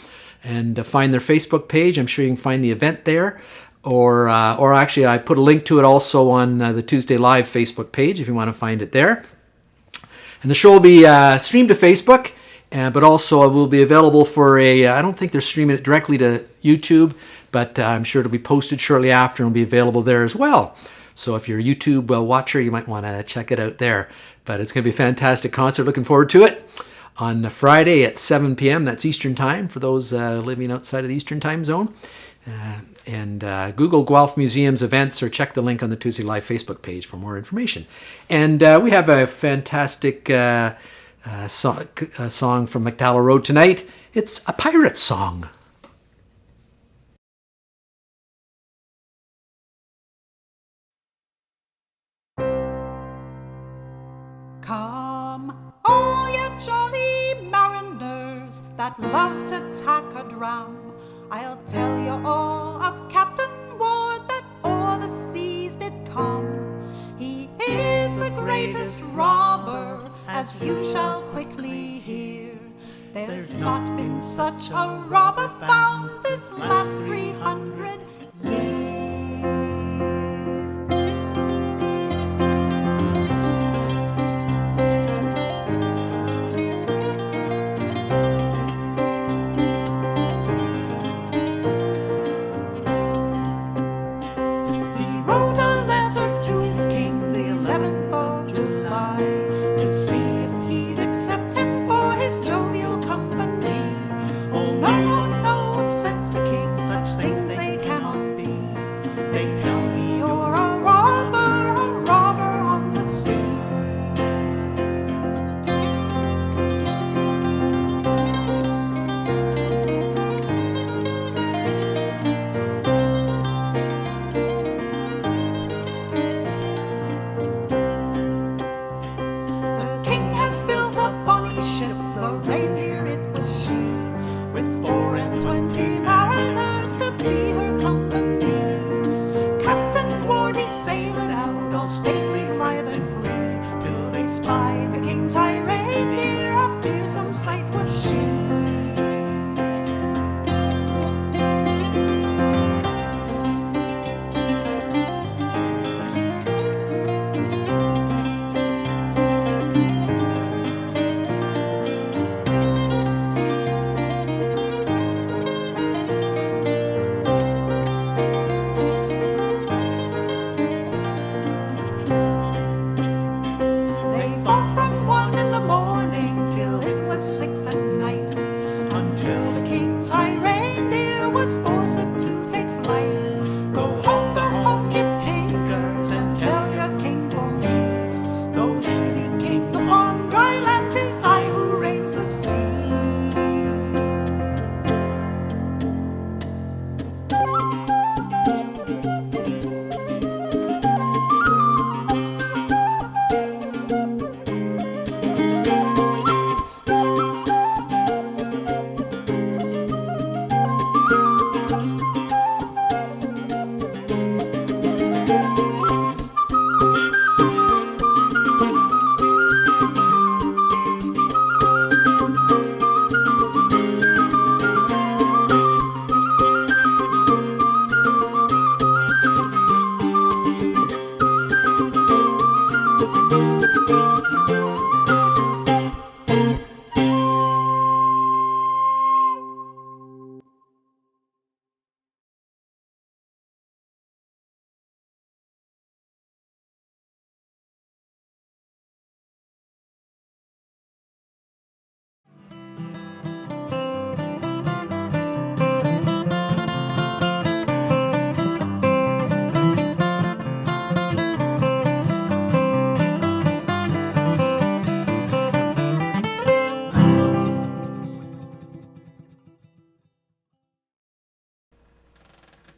and find their Facebook page. I'm sure you can find the event there. Or actually, I put a link to it also on the Tuesday Live Facebook page if you want to find it there. And the show will be streamed to Facebook, but also will be available for I don't think they're streaming it directly to YouTube, but I'm sure it'll be posted shortly after and will be available there as well. So if you're a YouTube watcher, you might want to check it out there. But it's going to be a fantastic concert. Looking forward to it on Friday at 7 p.m. That's Eastern Time for those living outside of the Eastern Time Zone. And Google Guelph Museum's events or check the link on the Tuesday Live Facebook page for more information. And we have a fantastic song from MacTalla Road tonight. It's a pirate song. Come, all ye jolly mariners that love to tack a dram, I'll tell you all of Captain Ward that o'er the seas did come. He is the greatest robber, as you shall quickly hear. There's not been such a robber found this last 300 years. Cannot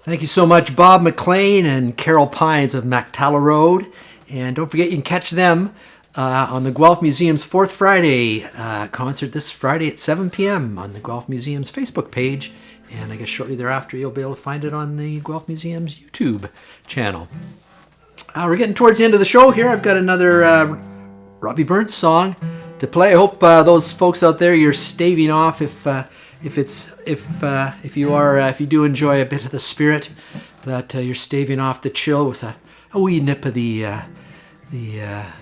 Thank you so much, Bob McLean and Carol Pines of MacTalla Road. And don't forget, you can catch them on the Guelph Museum's 4th Friday concert this Friday at 7 p.m. on the Guelph Museum's Facebook page. And I guess shortly thereafter, you'll be able to find it on the Guelph Museum's YouTube channel. We're getting towards the end of the show here. I've got another Robbie Burns song to play. I hope those folks out there, you're staving off if you do enjoy a bit of the spirit, that you're staving off the chill with a wee nip of the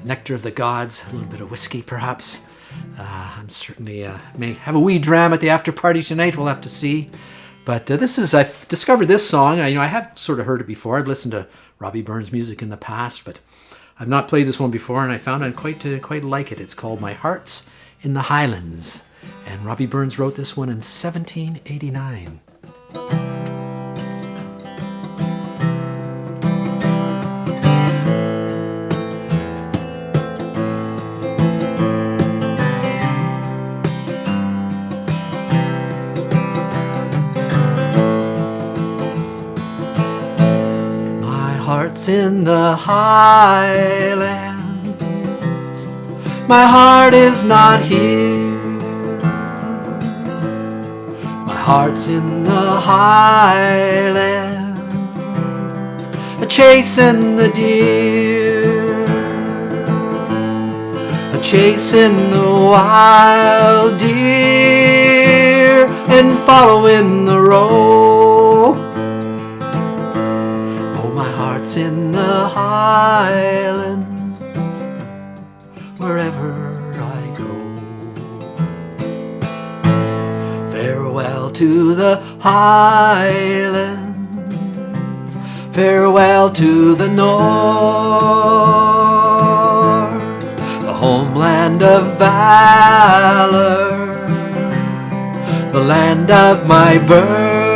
nectar of the gods, a little bit of whiskey perhaps. I'm certainly may have a wee dram at the after party tonight. We'll have to see. But I've discovered this song. I have sort of heard it before. I've listened to Robbie Burns music in the past, but I've not played this one before, and I found I quite like it. It's called My Heart's in the Highlands, and Robbie Burns wrote this one in 1789. Heart's in the highlands, my heart is not here. My heart's in the highlands, a-chasing the deer, a-chasing the wild deer, and following the road. Heart's in the highlands, wherever I go. Farewell to the highlands, farewell to the north, the homeland of valor, the land of my birth.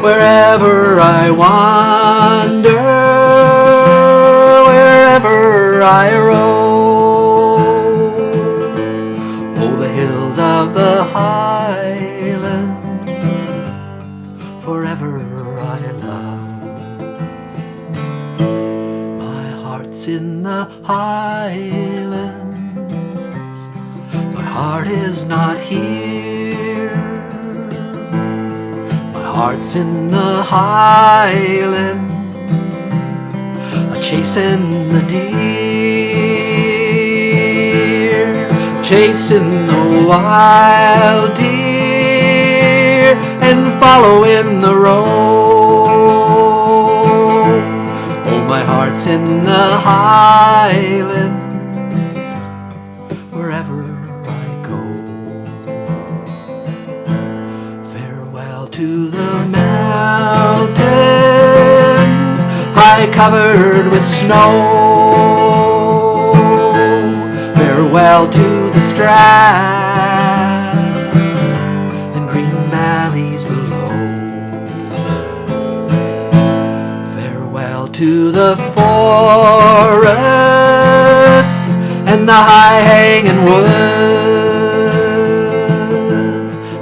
Wherever I wander, wherever I roam, oh, the hills of the highlands, forever I love. My heart's in the highlands, my heart is not here. Heart's in the highlands, a-chasing the deer, chasing the wild deer, and following the road. Oh, my heart's in the highlands, wherever I go. Farewell to the mountains, high covered with snow. Farewell to the strands and green valleys below. Farewell to the forests and the high-hanging woods.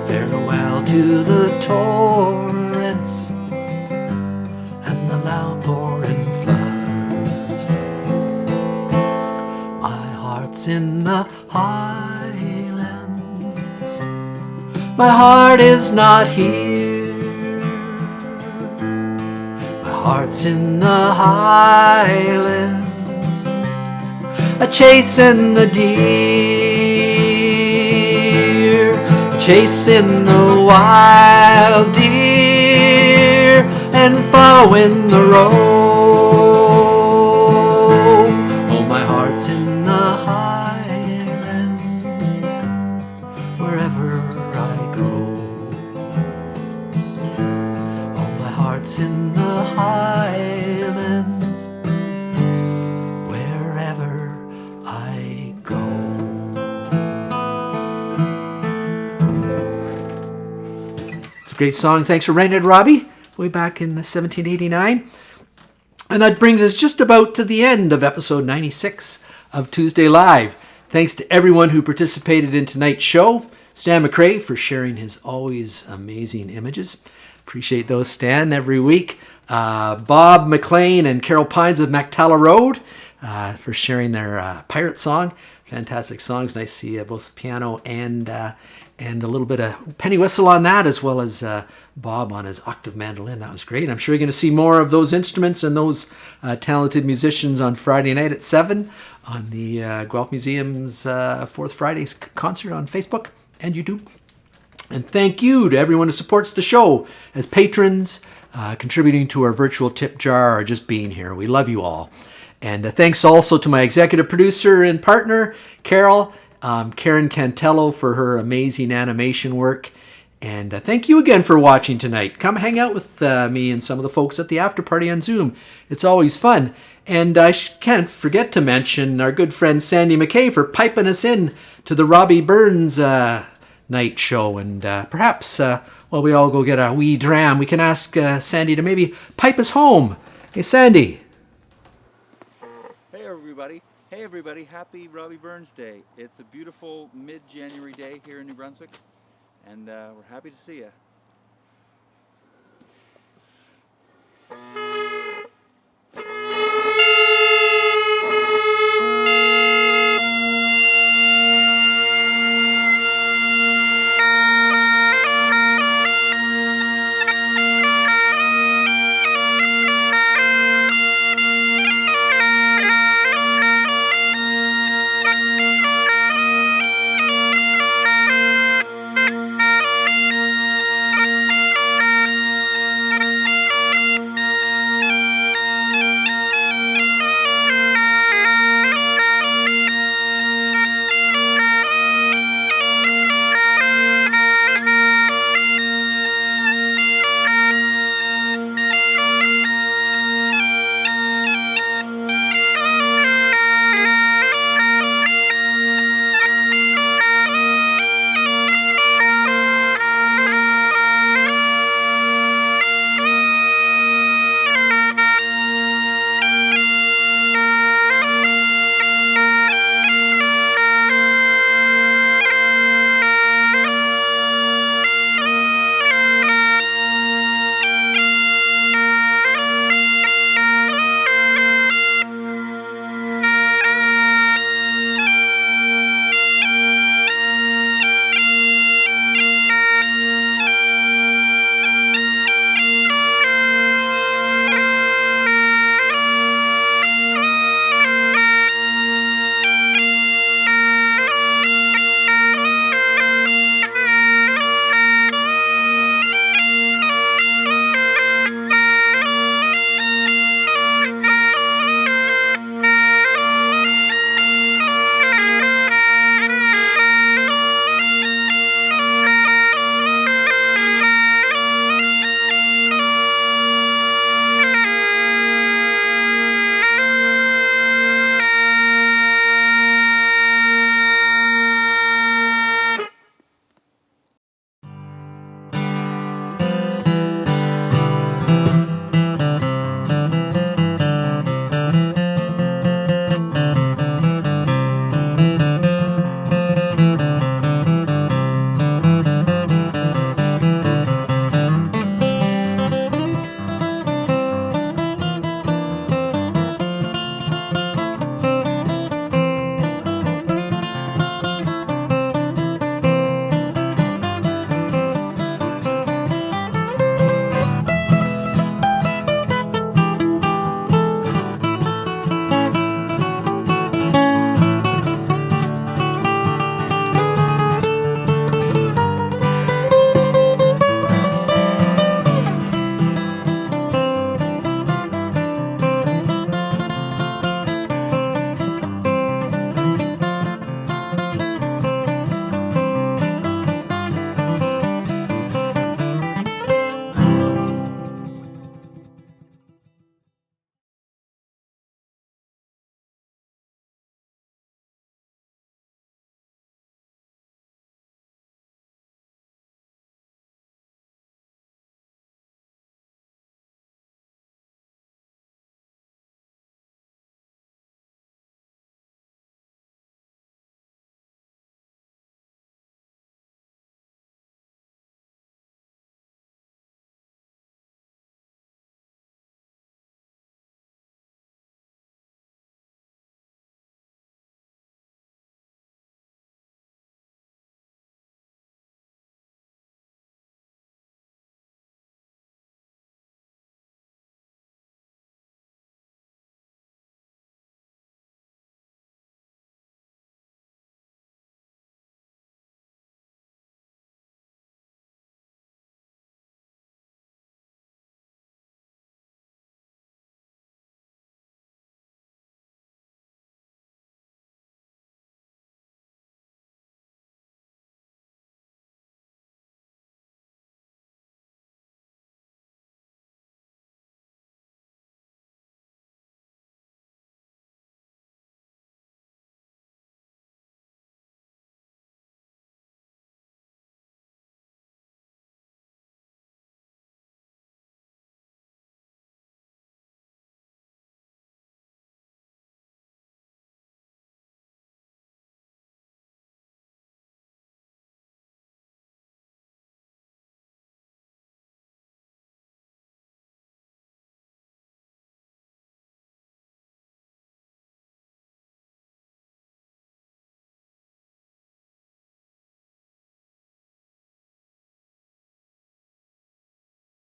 Farewell to the torrents and the loud pouring floods. My heart's in the highlands, my heart is not here. My heart's in the highlands, a-chasing the deer, chasing the wild deer, and following the road. Oh, my heart's in the highlands, wherever I go. Oh, my heart's in the highlands, wherever I go. Great song. Thanks for writing it, Robbie, way back in 1789. And that brings us just about to the end of episode 96 of Tuesday Live. Thanks to everyone who participated in tonight's show. Stan McRae for sharing his always amazing images. Appreciate those, Stan, every week. Bob McLean and Carol Pines of MacTalla Road for sharing their pirate song. Fantastic songs. Nice to see both piano and a little bit of penny whistle on that, as well as Bob on his octave mandolin. That was great. I'm sure you're going to see more of those instruments and those talented musicians on Friday night at 7 on the Guelph Museum's Fourth Fridays concert on Facebook and YouTube. And thank you to everyone who supports the show as patrons, contributing to our virtual tip jar, or just being here. We love you all. And thanks also to my executive producer and partner, Karen Cantello, for her amazing animation work. And thank you again for watching tonight. Come hang out with me and some of the folks at the after party on Zoom. It's always fun. And I can't forget to mention our good friend Sandy Mackay for piping us in to the Robbie Burns Night show. And perhaps while we all go get a wee dram, we can ask Sandy to maybe pipe us home. Hey, Sandy. Hey everybody, happy Robbie Burns Day. It's a beautiful mid-January day here in New Brunswick, and we're happy to see you.